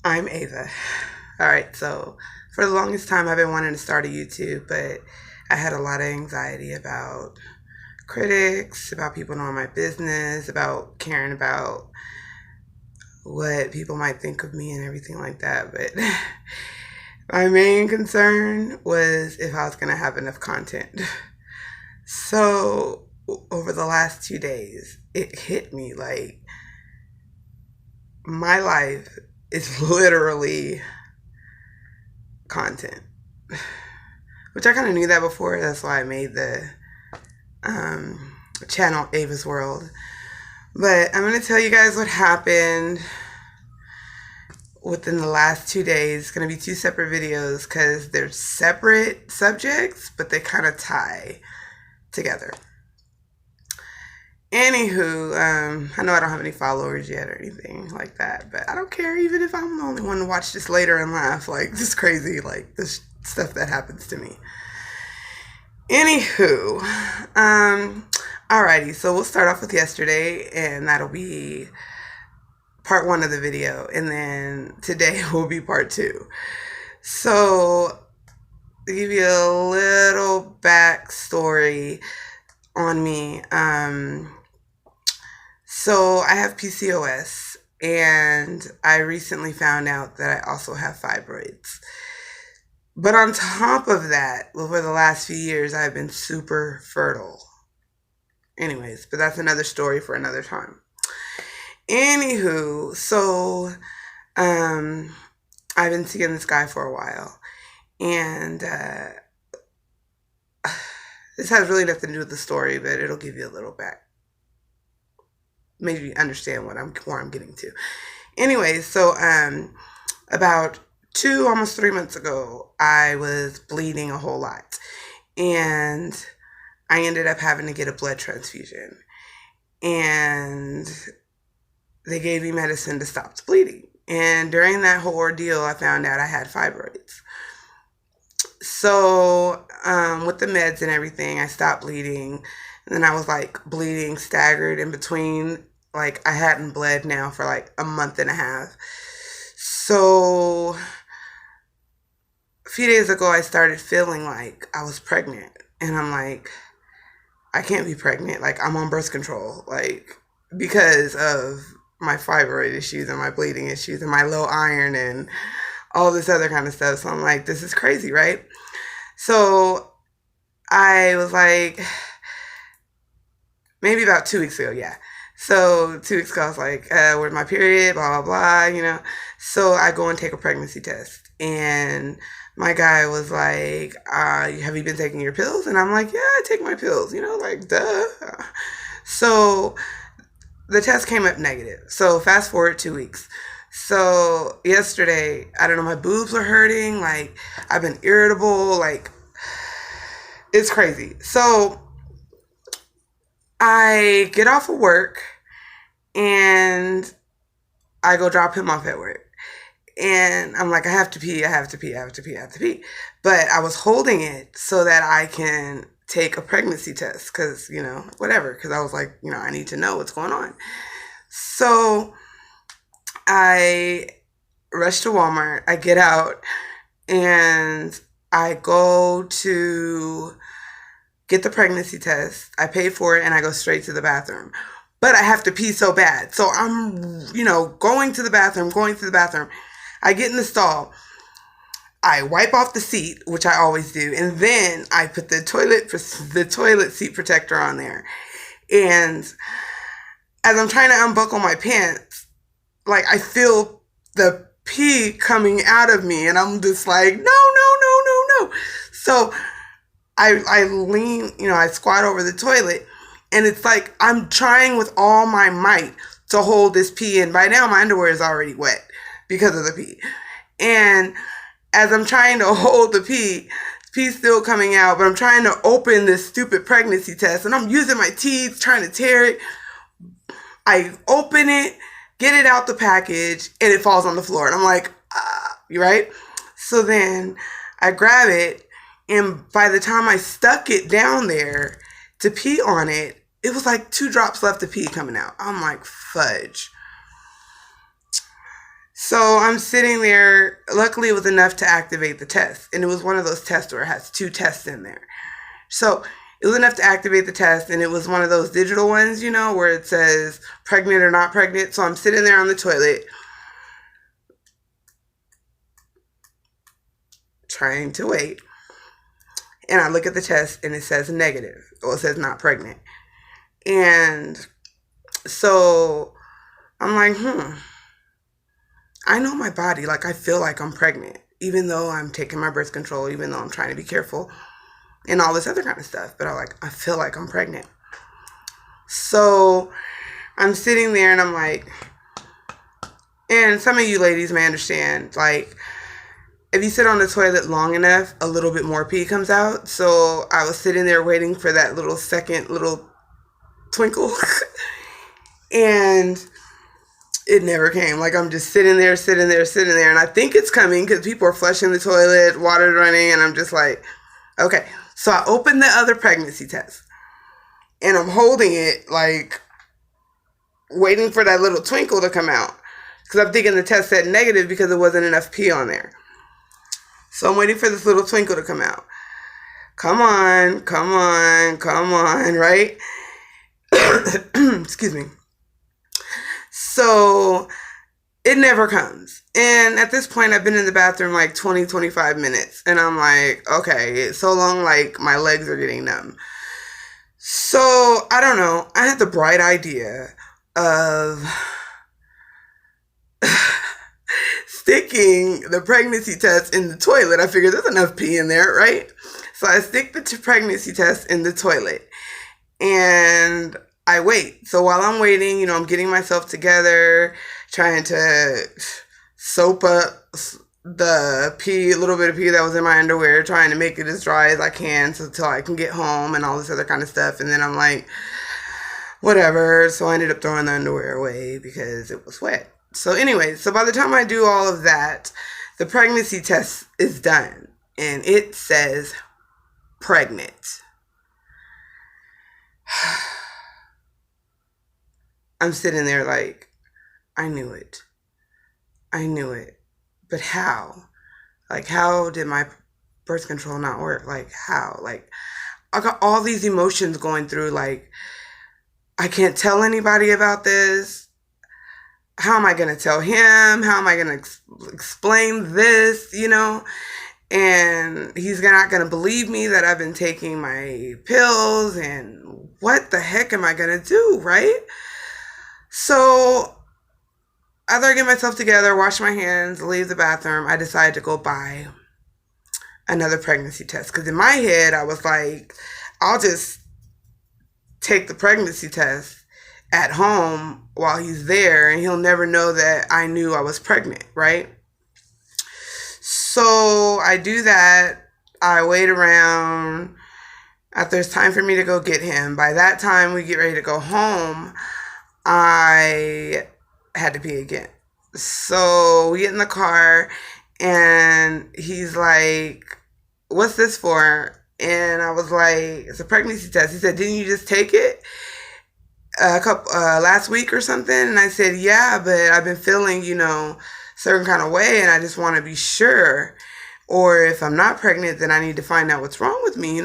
I'm Ava. All right, so for the longest time, I've been wanting to start a YouTube, but I had a lot of anxiety about critics, about people knowing my business, about caring about what people might think of me and everything like that. But my main concern was if I was going to have enough content. So over the last 2 days, it hit me like my life is literally content, which I kind of knew that before. That's why I made the um, channel Ava's World. But I'm going to tell you guys what happened within the last 2 days. It's going to be two separate videos because they're separate subjects, but they kind of tie together. Anywho, I know I don't have any followers yet or anything like that, but I don't care even if I'm the only one to watch this later and laugh. Like, this is crazy, like, this stuff that happens to me. Anywho, alrighty, so we'll start off with yesterday, and that'll be part one of the video, and then today will be part two. So, to give you a little backstory on me, so I have PCOS, and I recently found out that I also have fibroids. But on top of that, over the last few years, I've been super fertile. Anyways, but that's another story for another time. Anywho, so I've been seeing this guy for a while, and this has really nothing to do with the story, but it'll give you a little back, maybe understand where I'm getting to. Anyways, so about 2, almost 3 months ago, I was bleeding a whole lot, and I ended up having to get a blood transfusion, and they gave me medicine to stop the bleeding. And during that whole ordeal, I found out I had fibroids. So with the meds and everything, I stopped bleeding, and then I was like bleeding staggered in between. Like, I hadn't bled now for like a month and a half. So a few days ago, I started feeling like I was pregnant, and I'm like, I can't be pregnant. Like, I'm on birth control, like, because of my fibroid issues and my bleeding issues and my low iron and all this other kind of stuff. So I'm like, this is crazy, right? So I was like, maybe about 2 weeks ago, yeah. So 2 weeks ago, I was like, where's my period, blah, blah, blah, So I go and take a pregnancy test, and my guy was like, have you been taking your pills? And I'm like, yeah, I take my pills, like, duh. So the test came up negative. So fast forward 2 weeks. So yesterday, I don't know, my boobs are hurting. Like, I've been irritable. Like, it's crazy. So I get off of work, and I go drop him off at work. And I'm like, I have to pee. But I was holding it so that I can take a pregnancy test because, whatever. Because I was like, I need to know what's going on. So I rush to Walmart. I get out, and I go to get the pregnancy test. I pay for it, and I go straight to the bathroom. But I have to pee so bad. So I'm, going to the bathroom. I get in the stall. I wipe off the seat, which I always do, and then I put the toilet seat protector on there. And as I'm trying to unbuckle my pants, like, I feel the pee coming out of me, and I'm just like, no. So I lean, I squat over the toilet, and it's like I'm trying with all my might to hold this pee in. By now, my underwear is already wet because of the pee. And as I'm trying to hold the pee's still coming out, but I'm trying to open this stupid pregnancy test, and I'm using my teeth, trying to tear it. I open it, get it out the package, and it falls on the floor. And I'm like, right? So then I grab it, and by the time I stuck it down there to pee on it, it was like 2 drops left of pee coming out. I'm like, fudge. So I'm sitting there. Luckily, it was enough to activate the test. And it was one of those tests where it has 2 tests in there. So it was enough to activate the test. And it was one of those digital ones, where it says pregnant or not pregnant. So I'm sitting there on the toilet trying to wait. And I look at the test and it says negative. Or it says not pregnant. And so I'm like, I know my body. Like, I feel like I'm pregnant, even though I'm taking my birth control, even though I'm trying to be careful and all this other kind of stuff. But I feel like I'm pregnant. So I'm sitting there and I'm like, and some of you ladies may understand, like, if you sit on the toilet long enough, a little bit more pee comes out. So I was sitting there waiting for that little second little twinkle. And it never came. Like, I'm just sitting there. And I think it's coming because people are flushing the toilet, water's running. And I'm just like, okay. So I opened the other pregnancy test. And I'm holding it, like, waiting for that little twinkle to come out. Because I'm thinking the test said negative because there wasn't enough pee on there. So I'm waiting for this little twinkle to come out. Come on, right? Excuse me. So it never comes. And at this point, I've been in the bathroom like 20, 25 minutes. And I'm like, okay, it's so long, like my legs are getting numb. So I don't know. I had the bright idea of sticking the pregnancy test in the toilet. I figured there's enough pee in there, right? So I stick the pregnancy test in the toilet and I wait. So while I'm waiting, I'm getting myself together, trying to soap up the pee, a little bit of pee that was in my underwear, trying to make it as dry as I can until I can get home and all this other kind of stuff. And then I'm like, whatever. So I ended up throwing the underwear away because it was wet. So anyway, so by the time I do all of that, the pregnancy test is done and it says pregnant. I'm sitting there like, I knew it. But how? Like, how did my birth control not work? Like, how? Like, I got all these emotions going through. Like, I can't tell anybody about this. How am I going to tell him? How am I going to explain this, And he's not going to believe me that I've been taking my pills. And what the heck am I going to do, right? So after I get myself together, wash my hands, leave the bathroom, I decided to go buy another pregnancy test. Because in my head, I was like, I'll just take the pregnancy test at home while he's there and he'll never know that I knew I was pregnant, right? So I do that. I wait around. After it's time for me to go get him, by that time we get ready to go home, I had to pee again. So we get in the car and he's like, what's this for? And I was like, it's a pregnancy test. He said, didn't you just take it last week or something? And I said, yeah, but I've been feeling, certain kind of way and I just want to be sure. Or if I'm not pregnant, then I need to find out what's wrong with me,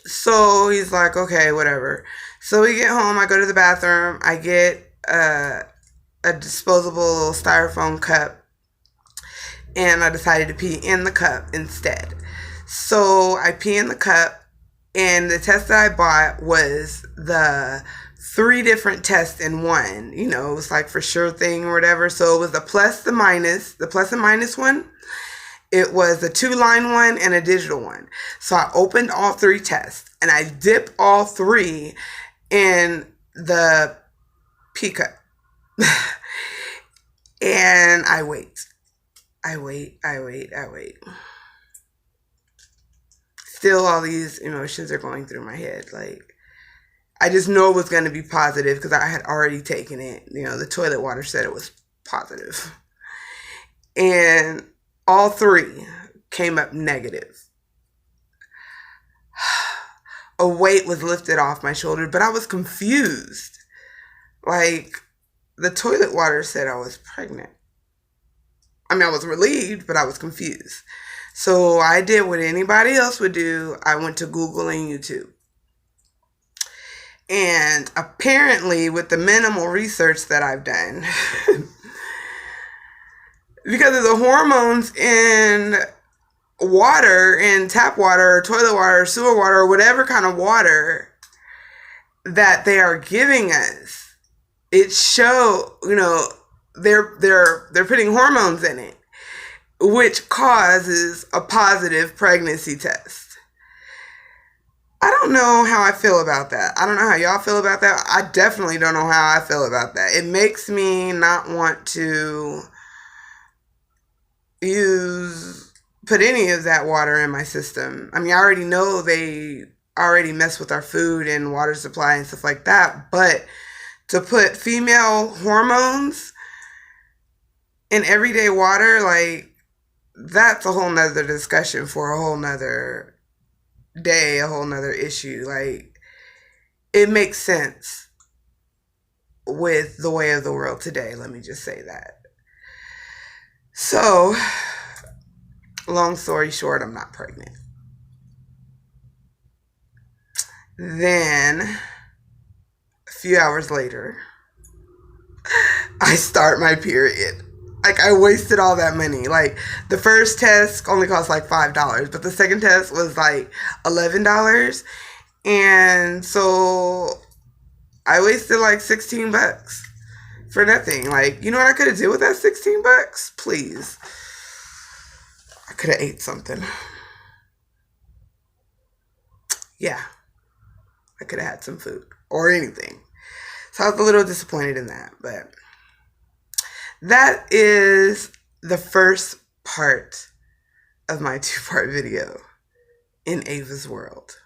So he's like, okay, whatever. So we get home, I go to the bathroom, I get a disposable styrofoam cup, and I decided to pee in the cup instead. So I pee in the cup, and the test that I bought was the 3 different tests in one. It was like for sure thing or whatever. So it was the plus, the minus, the plus and minus one. It was a 2-line one and a digital one. So I opened all 3 tests and I dip all 3 in the pee cup. And I wait. Still all these emotions are going through my head. Like, I just know it was going to be positive because I had already taken it. The toilet water said it was positive. And all 3 came up negative. A weight was lifted off my shoulder, but I was confused. Like, the toilet water said I was pregnant. I mean, I was relieved, but I was confused. So I did what anybody else would do. I went to Google and YouTube. And apparently, with the minimal research that I've done, because of the hormones in water, in tap water, or toilet water, or sewer water, or whatever kind of water that they are giving us, it they're putting hormones in it, which causes a positive pregnancy test. I don't know how I feel about that. I don't know how y'all feel about that. I definitely don't know how I feel about that. It makes me not want to put any of that water in my system. I mean, I already know they already mess with our food and water supply and stuff like that, but to put female hormones in everyday water, like, that's a whole nother discussion for a whole nother day, a whole nother issue. Like, it makes sense with the way of the world today. Let me just say that. So, long story short, I'm not pregnant. Then, a few hours later, I start my period. Like, I wasted all that money. Like, the first test only cost like $5, but the second test was like $11. And so I wasted like $16 for nothing. Like, you know what I could have did with that $16? Please. I could have ate something. Yeah. I could have had some food or anything. So I was a little disappointed in that, but that is the first part of my 2-part video in Ava's world.